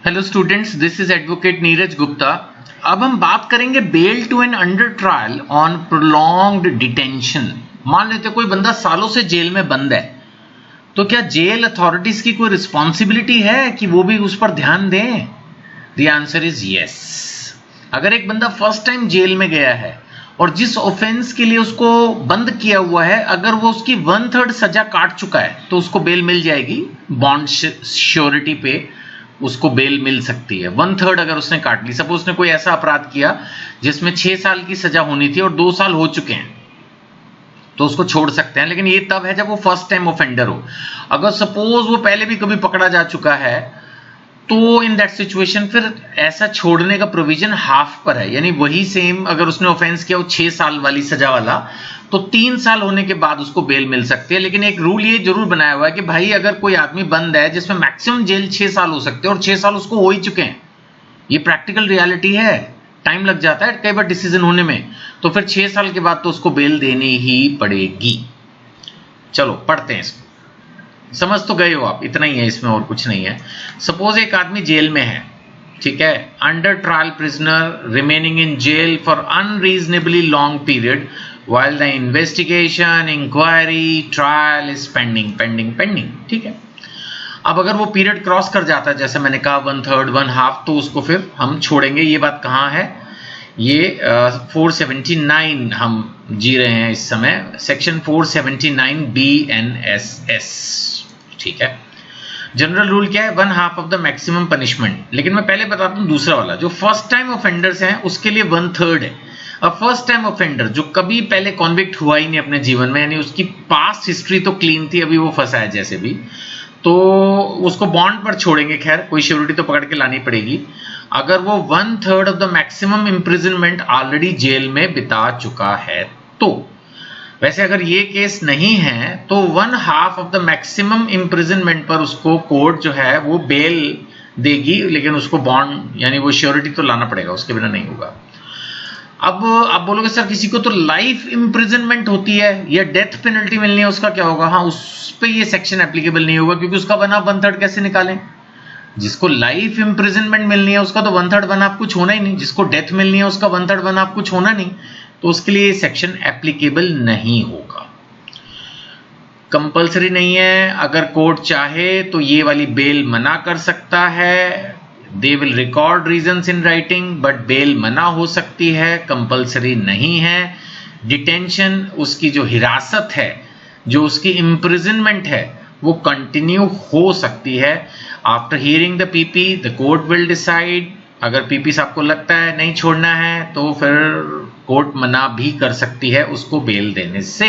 Hello students, this is advocate Neeraj Gupta. अब हम बात करेंगे bail to an under trial on prolonged detention. मान लेते कोई बंदा सालों से जेल में बंद है, तो क्या जेल अथॉरिटीज की कोई रिस्पॉन्सिबिलिटी है कि वो भी उस पर ध्यान दें? The answer is yes. अगर एक बंदा फर्स्ट टाइम जेल में गया है और जिस ऑफेंस के लिए उसको बंद किया हुआ है, अगर वो उसकी 1/3 सजा काट चुका है तो उसको बेल मिल जाएगी। बॉन्ड श्योरिटी पे उसको बेल मिल सकती है। 1/3 अगर उसने काट ली, सपोज उसने कोई ऐसा अपराध किया जिसमें 6 साल की सजा होनी थी और 2 साल हो चुके हैं, तो उसको छोड़ सकते हैं। लेकिन ये तब है जब वो फर्स्ट टाइम ऑफेंडर हो। अगर सपोज वो पहले भी कभी पकड़ा जा चुका है, तो इन दैट सिचुएशन फिर ऐसा छोड़ने का प्रोविजन हाफ पर है, यानी वही सेम अगर उसने ऑफेंस किया वो 6 साल वाली सजा वाला, तो 3 साल होने के बाद उसको बेल मिल सकती है। लेकिन एक रूल ये जरूर बनाया हुआ है कि भाई अगर कोई आदमी बंद है जिसमें मैक्सिमम जेल 6 साल हो सकते हैं और 6 साल उसको हो ही चुके हैं, ये प्रैक्टिकल रियलिटी है, टाइम लग जाता है कई बार डिसीजन होने में, तो फिर 6 साल के बाद तो उसको बेल देनी ही पड़ेगी। चलो पढ़ते हैं इसको। समझ तो गए हो आप, इतना ही है इसमें और कुछ नहीं है। सपोज एक आदमी जेल में है, ठीक है, under trial prisoner remaining in jail for unreasonably long period while the investigation inquiry trial is pending, ठीक है। अब अगर वो पीरियड क्रॉस कर जाता है, जैसे मैंने कहा 1/3 1/2, तो उसको फिर हम छोड़ेंगे। ये बात कहाँ है? ये 479 हम जी रहे हैं इस समय, सेक्शन 479 BNSS, ठीक है। जनरल रूल क्या है? 1/2 ऑफ द मैक्सिमम पनिशमेंट। लेकिन मैं पहले बताता हूं दूसरा वाला, जो फर्स्ट टाइम ऑफेंडर्स हैं उसके लिए 1/3 है। अब फर्स्ट टाइम ऑफेंडर जो कभी पहले कॉन्विक्ट हुआ ही नहीं अपने जीवन में, यानी उसकी पास्ट हिस्ट्री तो क्लीन थी, अभी वो फंसा है जैसे भी, तो उसको बॉन्ड पर छोड़ेंगे। खैर कोई श्योरिटी तो पकड़ के लानी पड़ेगी। अगर वो 1/3 of the maximum imprisonment already jail में बिता चुका है तो। वैसे अगर ये केस नहीं है तो 1/2 ऑफ द मैक्सिमम इंप्रिजनमेंट पर उसको कोर्ट जो है वो बेल देगी, लेकिन उसको बॉन्ड यानी वो श्योरिटी तो लाना पड़ेगा, उसके बिना नहीं होगा। अब आप बोलोगे सर किसी को तो लाइफ इंप्रिजनमेंट होती है या डेथ पेनल्टी मिलनी है, उसका क्या होगा? हाँ, उस पर ये सेक्शन एप्लीकेबल नहीं होगा, क्योंकि उसका 1/3 कैसे निकालें? जिसको लाइफ इंप्रिजनमेंट मिलनी है उसका तो 1/3 कुछ होना ही नहीं, जिसको डेथ मिलनी है उसका 1/3 कुछ होना नहीं, तो उसके लिए सेक्शन एप्लीकेबल नहीं होगा। कंपल्सरी नहीं है, अगर कोर्ट चाहे तो ये वाली बेल मना कर सकता है। They will record reasons in writing, but bail मना हो सकती है, कंपल्सरी नहीं है। डिटेंशन, उसकी जो हिरासत है, जो उसकी इंप्रिजनमेंट है, वो कंटिन्यू हो सकती है। After hearing the PP the court will decide. अगर पीपी साहब को लगता है नहीं छोड़ना है तो फिर कोर्ट मना भी कर सकती है उसको बेल देने से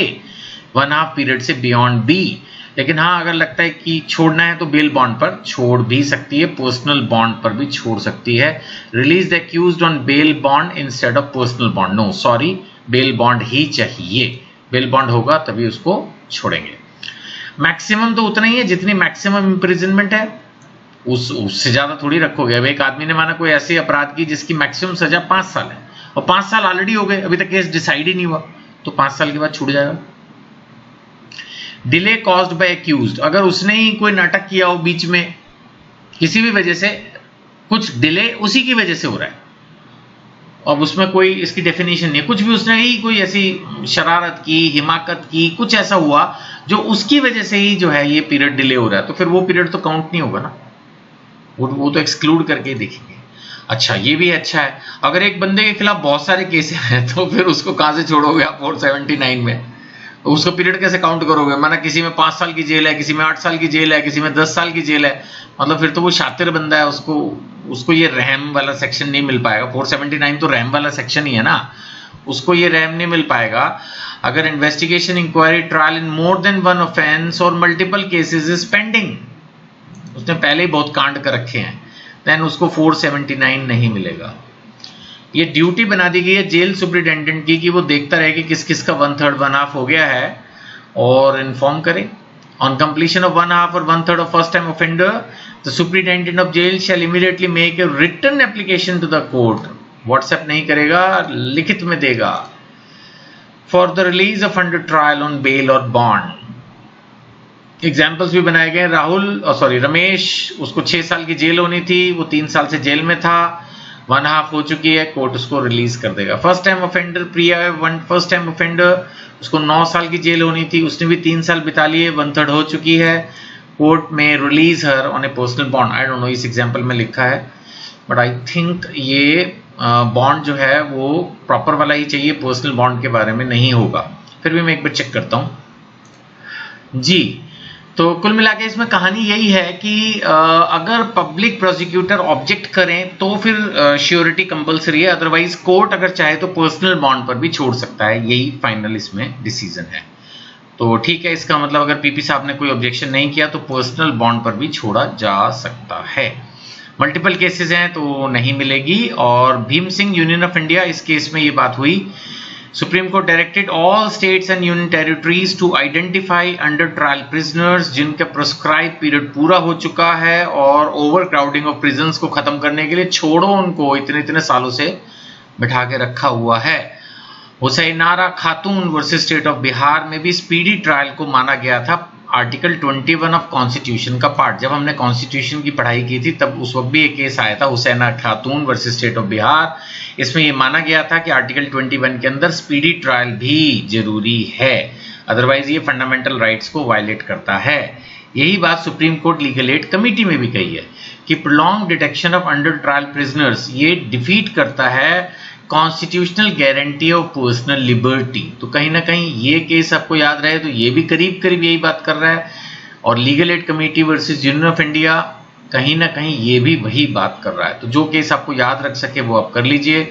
1/2 पीरियड से बियॉन्ड बी। लेकिन हाँ, अगर लगता है कि छोड़ना है तो बेल बॉन्ड पर छोड़ भी सकती है, पर्सनल बॉन्ड पर भी छोड़ सकती है। Release the accused on bail bond instead of personal bond. No sorry, bail bond ही चाहिए। बेल बॉन्ड होगा तभी उसको छोड़ेंगे। मैक्सिमम तो उतना ही है जितनी मैक्सिमम इंप्रिजनमेंट है, उससे ज्यादा थोड़ी रखोगे। अब एक आदमी ने माना कोई ऐसे अपराध की जिसकी मैक्सिमम सजा 5 साल है और 5 साल ऑलरेडी हो गए, अभी तक केस डिसाइड ही नहीं हुआ, तो 5 साल के बाद छूट जाएगा। डिले कॉज्ड बाय एक्यूज्ड, अगर उसने ही कोई नाटक किया हो बीच में, किसी भी वजह से कुछ डिले उसी की वजह से हो रहा है, अब उसमें कोई इसकी डेफिनेशन नहीं है, कुछ भी उसने ही कोई ऐसी शरारत की, हिमाकत की, कुछ ऐसा हुआ जो उसकी वजह से ही जो है ये पीरियड डिले हो रहा है, तो फिर वो पीरियड तो काउंट नहीं होगा ना, वो तो एक्सक्लूड करके ही देखेंगे। अच्छा, ये भी अच्छा है, अगर एक बंदे के खिलाफ बहुत सारे केस हैं तो फिर उसको कहां से छोड़ोगे आप 479 में? उसका पीरियड कैसे काउंट करोगे? माना किसी में 5 साल की जेल है, किसी में 8 साल की जेल है, किसी में 10 साल की जेल है, मतलब फिर तो वो शातिर बंदा है, उसको ये रहम वाला सेक्शन नहीं मिल पाएगा। 479 तो रहम वाला सेक्शन ही है ना, उसको ये रहम नहीं मिल पाएगा। अगर investigation inquiry trial in more than one offence और मल्टीपल केसेस इज पेंडिंग, उसने पहले ही बहुत कांड कर रखे हैं, देन उसको 479 नहीं मिलेगा। ये ड्यूटी बना दी गई है जेल सुपरिटेंडेंट की कि वो देखता रहे कि किस किस का 1/3 1/2 हो गया है और इन्फॉर्म करे। ऑन कंप्लीशन ऑफ 1/2 और 1/3 of first time offender, the superintendent of jail shall immediately make a written application to the court, WhatsApp नहीं करेगा, लिखित में देगा, for the release of under trial on bail और बॉन्ड। एग्जाम्पल्स भी बनाए गए। रमेश, उसको 6 साल की जेल होनी थी, वो 3 साल से जेल में था, 1.5 हो चुकी है, कोर्ट उसको रिलीज कर देगा। फर्स्ट टाइम ऑफेंडर प्रिया, फर्स्ट टाइम ऑफेंडर, उसको 9 साल की जेल होनी थी, उसने भी 3 साल बिता लिए, 1/3 हो चुकी है, कोर्ट में release her on A personal bond. I don't know इस एग्जाम्पल में लिखा है, बट आई थिंक ये बॉन्ड जो है वो प्रॉपर वाला ही चाहिए, पर्सनल बॉन्ड के बारे में नहीं होगा। फिर भी मैं एक बार चेक करता हूं जी। तो कुल मिला के इसमें कहानी यही है कि अगर पब्लिक प्रोसिक्यूटर ऑब्जेक्ट करें तो फिर श्योरिटी कंपलसरी है, अदरवाइज कोर्ट अगर चाहे तो पर्सनल बॉन्ड पर भी छोड़ सकता है। यही फाइनल इसमें डिसीजन है। तो ठीक है, इसका मतलब अगर पीपी साहब ने कोई ऑब्जेक्शन नहीं किया तो पर्सनल बॉन्ड पर भी छोड़ा जा सकता है। मल्टीपल केसेस हैं तो नहीं मिलेगी। और Bhim Singh union of India, इस केस में ये बात हुई, Supreme Court directed all states and union territories to identify under trial prisoners जिनका प्रोस्क्राइब पीरियड पूरा हो चुका है और ओवर क्राउडिंग ऑफ प्रिजन्स को खत्म करने के लिए छोड़ो उनको, इतने इतने सालों से बिठा के रखा हुआ है। हुसैनारा खातून वर्सेस स्टेट ऑफ बिहार में भी स्पीडी ट्रायल को माना गया था, आर्टिकल 21 ऑफ कॉन्स्टिट्यूशन का पार्ट। जब हमने कॉन्स्टिट्यूशन की पढ़ाई की थी तब उस वक्त भी एक केस आया था, हुसैना खातून वर्सेस स्टेट ऑफ बिहार। इसमें यह माना गया था कि आर्टिकल 21 के अंदर स्पीडी ट्रायल भी जरूरी है, अदरवाइज ये फंडामेंटल राइट्स को वायलेट करता है। यही बात supreme court legal aid committee में भी कही है कि prolong detection of under trial prisoners ये डिफीट करता है constitutional guarantee of personal liberty. तो कहीं ना कहीं ये केस आपको याद रहे तो ये भी करीब करीब यही बात कर रहा है, और legal aid committee versus union of India कहीं ना कहीं ये भी वही बात कर रहा है। तो जो केस आपको याद रख सके वो आप कर लीजिए।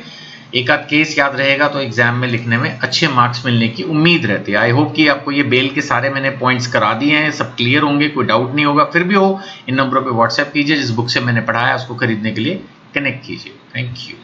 एक आध केस याद रहेगा तो एग्जाम में लिखने में अच्छे मार्क्स मिलने की उम्मीद रहती है। आई होप कि आपको ये बेल के सारे मैंने पॉइंट्स करा दिए हैं, सब क्लियर होंगे, कोई डाउट नहीं होगा। फिर भी हो इन नंबरों पे व्हाट्सएप कीजिए, जिस बुक से मैंने पढ़ाया उसको खरीदने के लिए कनेक्ट कीजिए। Thank you.